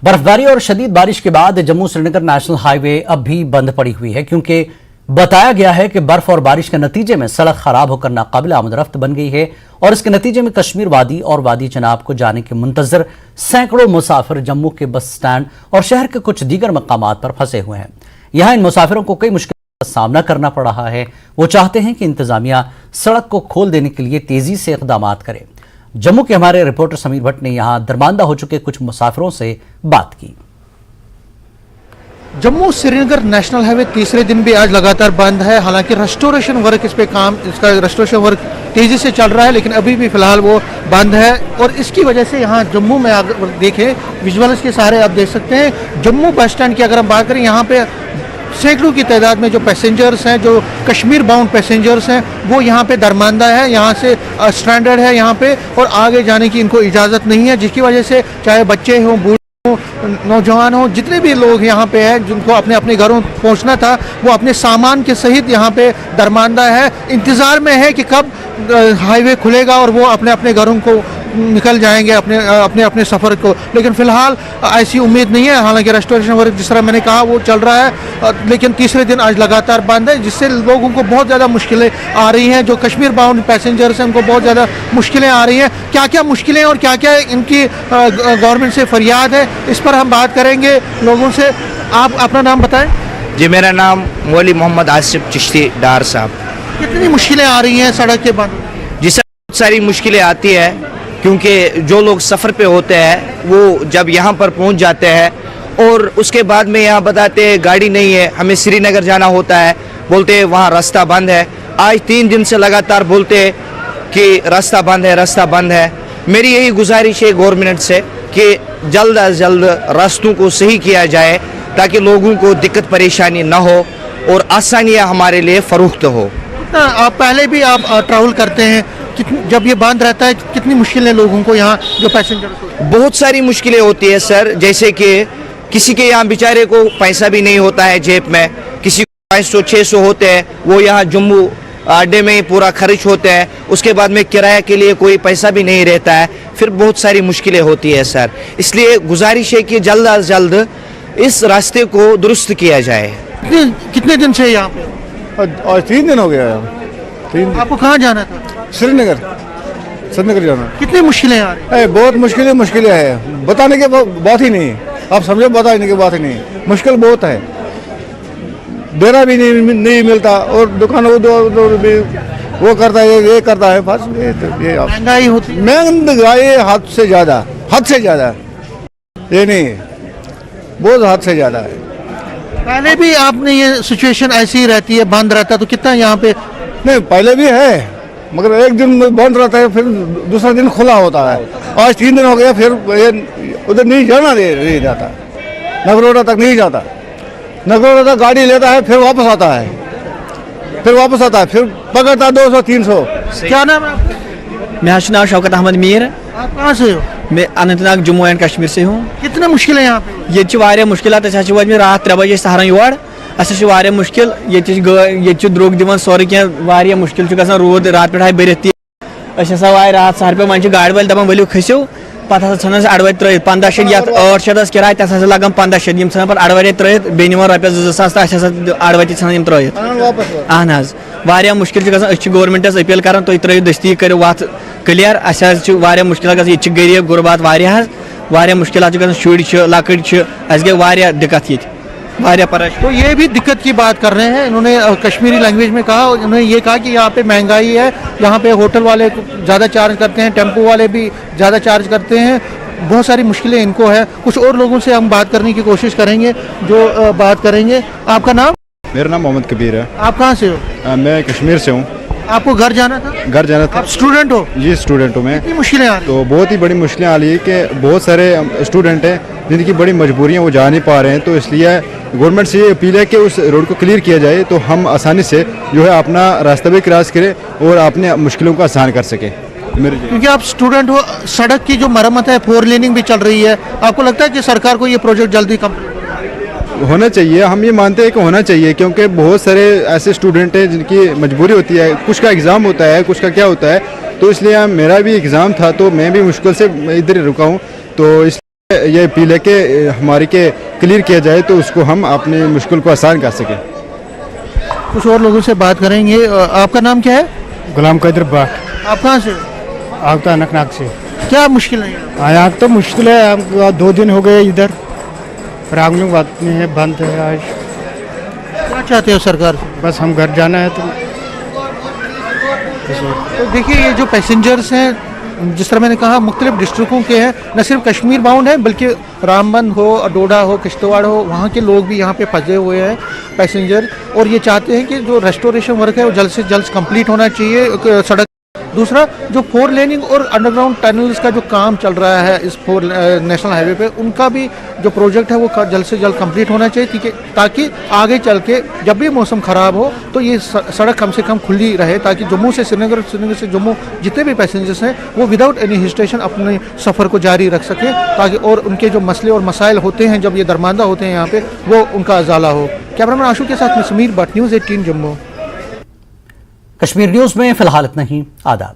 बर्फबारी और शदीद बारिश के बाद जम्मू श्रीनगर नेशनल हाईवे अब भी बंद पड़ी हुई है, क्योंकि बताया गया है कि बर्फ और बारिश के नतीजे में सड़क खराब होकर नाकाबिल आमद रफ्त बन गई है और इसके नतीजे में कश्मीर वादी और वादी चनाब को जाने के मुंतजर सैकड़ों मुसाफिर जम्मू के बस स्टैंड और शहर के कुछ दीगर मकामात पर फंसे हुए हैं। यहाँ इन मुसाफिरों को कई मुश्किलों का सामना करना पड़ रहा है। वो चाहते हैं कि इंतजामिया सड़क को खोल देने के लिए तेजी से इक़दामात करे। जम्मू के हमारे रिपोर्टर समीर भट्ट ने यहाँ दरमांदा हो चुके कुछ मुसाफिरों से बात की। जम्मू श्रीनगर नेशनल हाईवे तीसरे दिन भी आज लगातार बंद है। हालांकि रेस्टोरेशन वर्क इसका रेस्टोरेशन वर्क तेजी से चल रहा है, लेकिन अभी भी फिलहाल वो बंद है। और इसकी वजह से यहाँ जम्मू में अगर देखें, विजुअल्स के सहारे आप देख सकते हैं, जम्मू बस स्टैंड की अगर हम बात करें, यहाँ पे सैकड़ों की तादाद में जो पैसेंजर्स हैं, जो कश्मीर बाउंड पैसेंजर्स हैं, वो यहाँ पे दरमांदा है, यहाँ से स्ट्रैंडेड है यहाँ पे, और आगे जाने की इनको इजाज़त नहीं है, जिसकी वजह से चाहे बच्चे हों, बूढ़े हों, नौजवान हों, जितने भी लोग यहाँ पे हैं जिनको अपने अपने घरों पहुँचना था, वो अपने सामान के सहित यहाँ पे दरमांदा है। इंतज़ार में है कि कब हाईवे खुलेगा और वो अपने अपने घरों को निकल जाएंगे, अपने अपने सफ़र को। लेकिन फ़िलहाल ऐसी उम्मीद नहीं है। हालांकि रेस्टोरेशन वर्क जिस तरह मैंने कहा वो चल रहा है, लेकिन तीसरे दिन आज लगातार बंद है, जिससे लोगों को बहुत ज़्यादा मुश्किलें आ रही हैं। जो कश्मीर बाउंड पैसेंजर्स हैं उनको बहुत ज़्यादा मुश्किलें आ रही हैं। क्या क्या मुश्किलें और क्या क्या इनकी गवर्नमेंट से फरियाद है, इस पर हम बात करेंगे लोगों से। आप अपना नाम बताएँ। जी, मेरा नाम मौली मोहम्मद आसिफ चिश्ती डार साहब। कितनी मुश्किलें आ रही हैं सड़क के बंद? जी सर, बहुत सारी मुश्किलें आती है, क्योंकि जो लोग सफ़र पे होते हैं वो जब यहाँ पर पहुँच जाते हैं और उसके बाद में यहाँ बताते हैं गाड़ी नहीं है, हमें श्रीनगर जाना होता है, बोलते हैं वहाँ रास्ता बंद है। आज 3 दिन से लगातार बोलते हैं कि रास्ता बंद है, रास्ता बंद है। मेरी यही गुजारिश है गवर्नमेंट से कि जल्द अज जल्द रास्तों को सही किया जाए, ताकि लोगों को दिक्कत परेशानी ना हो और आसानियाँ हमारे लिए फ़रोख्त हो। आप पहले भी आप ट्रैवल करते हैं, जब ये बंद रहता है कितनी मुश्किलें लोगों को यहाँ जो पैसेंजर को? बहुत सारी मुश्किलें होती है सर, जैसे कि किसी के यहाँ बेचारे को पैसा भी नहीं होता है जेब में, किसी को 500-600 होते हैं, वो यहाँ जम्मू अड्डे में ही पूरा खर्च होते हैं, उसके बाद में किराए के लिए कोई पैसा भी नहीं रहता है, फिर बहुत सारी मुश्किलें होती है सर। इसलिए गुजारिश है कि जल्द अज जल्द इस रास्ते को दुरुस्त किया जाए। कितने दिन से यहाँ पे? आज 3 दिन हो गया। 3 दिन। आपको कहाँ जाना था? श्रीनगर जाना। कितनी मुश्किलें आ रही हैं? बहुत मुश्किलें हैं, बताने के बात ही नहीं, आप समझो, बताने की बात ही नहीं, मुश्किल बहुत है। देना भी नहीं मिलता और दुकान भी वो करता है, ये करता है, बस ये महंगाई होती, महंगाई हद से ज़्यादा ये नहीं, बहुत हद से ज़्यादा है। पहले भी आपने ये सिचुएशन ऐसी ही रहती है, बंद रहता है, तो कितना यहाँ पे? नहीं, पहले भी है, मगर एक दिन बंद रहता है, फिर दूसरा दिन खुला होता है। आज 3 दिन हो गया, फिर ये उधर नहीं जाना नहीं जाता, नगरोटा तक नहीं जाता। नगरोटा तक गाड़ी लेता है, फिर वापस आता है, फिर पकड़ता 200-300। क्या नाम है आपका? मेरा नाम शौकत अहमद मीर। आप कहाँ से हो? मैं अनंतनाग जम्मू एंड कश्मीर से हूँ। कितने मुश्किलें यहाँ पे? ये मुश्किलात में रात 3 बजे सहारा योर अस मुश्किल ये द्रोग दिवान सोरे क्या मुश्किल रोद रात पे बरत आए रात सहर पे मन गाड़ वाल दपान वलियो खसो पे सान अड़व त्रित 1500 या 800 किराए तथा लगान 1500 यम सान अड़व त्रित बे रुपये 2000 अड़व सान त्रित। अहन वारिया मुश्किल गवर्नमेंटस अपील कर तुम त्रो दस्ती करो वत क्लियर। अस मुश्किल गरीब गुरबात वारिया मुश्किल शुर लकड़ अस गई दिक्कत ये परेशान। तो ये भी दिक्कत की बात कर रहे हैं। इन्होंने कश्मीरी लैंग्वेज में कहा, उन्होंने ये कहा कि यहाँ पे महंगाई है, यहाँ पे होटल वाले ज़्यादा चार्ज करते हैं, टेम्पो वाले भी ज़्यादा चार्ज करते हैं, बहुत सारी मुश्किलें इनको है। कुछ और लोगों से हम बात करने की कोशिश करेंगे जो बात करेंगे। आपका नाम? मेरा नाम मोहम्मद कबीर है। आप कहाँ से हो? मैं कश्मीर से हूँ। आपको घर जाना था? आप स्टूडेंट हो? जी, स्टूडेंट हूँ मैं। कितनी मुश्किलें आ रही? तो बहुत ही बड़ी मुश्किलें आ रही है कि बहुत सारे स्टूडेंट हैं जिनकी बड़ी मजबूरियाँ, वो जा नहीं पा रहे हैं। तो इसलिए गवर्नमेंट से ये अपील है कि उस रोड को क्लियर किया जाए, तो हम आसानी से जो है अपना रास्ता भी क्रॉस करें और अपने मुश्किलों को आसान कर सकें। क्योंकि आप स्टूडेंट हो, सड़क की जो मरम्मत है, 4 लेनिंग भी चल रही है, आपको लगता है कि सरकार को ये प्रोजेक्ट जल्दी कंप्लीट होना चाहिए? हम ये मानते हैं कि होना चाहिए, क्योंकि बहुत सारे ऐसे स्टूडेंट हैं जिनकी मजबूरी होती है, कुछ का एग्ज़ाम होता है, कुछ का क्या होता है, तो इसलिए मेरा भी एग्ज़ाम था, तो मैं भी मुश्किल से इधर रुका हूँ। तो इस یہ اپیل ہے کہ ہماری کے کلیئر کیا جائے تو اس کو ہم اپنی مشکل کو آسان کر سکیں. کچھ اور لوگوں سے بات کریں گے. آپ کا نام کیا ہے؟ غلام قادر بٹ. آپ کہاں سے؟ آپ کا اننت ناگ سے. کیا مشکل ہے؟ یہاں تو مشکل ہے, ہم 2 دن ہو گئے ادھر پرابلم بات نہیں ہے, بند ہے آج. کیا چاہتے ہو سرکار سے؟ بس ہم گھر جانا ہے. تو دیکھیے یہ جو پیسنجرز ہیں, جس طرح میں نے کہا مختلف ڈسٹرکوں کے ہیں, نہ صرف کشمیر باؤنڈ ہیں بلکہ رام بند ہو, ڈوڈا ہو, کشتواڑ ہو, وہاں کے لوگ بھی یہاں پہ پھنسے ہوئے ہیں پیسنجر, اور یہ چاہتے ہیں کہ جو ریسٹوریشن ورک ہے وہ جلد سے جلد کمپلیٹ ہونا چاہیے سڑک. دوسرا جو 4 لیننگ اور انڈر گراؤنڈ ٹنلز کا جو کام چل رہا ہے اس 4 نیشنل ہائی وے پہ, ان کا بھی جو پروجیکٹ ہے وہ جلد سے جلد کمپلیٹ ہونا چاہیے, تاکہ آگے چل کے جب بھی موسم خراب ہو تو یہ سڑک کم سے کم کھلی رہے, تاکہ جموں سے سری نگر, سری نگر سے جموں جتنے بھی پیسنجرس ہیں وہ وداؤٹ اینی ہیسٹیشن اپنے سفر کو جاری رکھ سکیں, تاکہ اور ان کے جو مسئلے اور مسائل ہوتے ہیں جب یہ درماندہ ہوتے ہیں یہاں پہ وہ ان کا ازالہ ہو. کیمرہ مین آشو کے ساتھ میں سمیر بٹ, نیوز 18 جموں. کشمیر نیوز میں فی الحال اتنا ہی. آداب.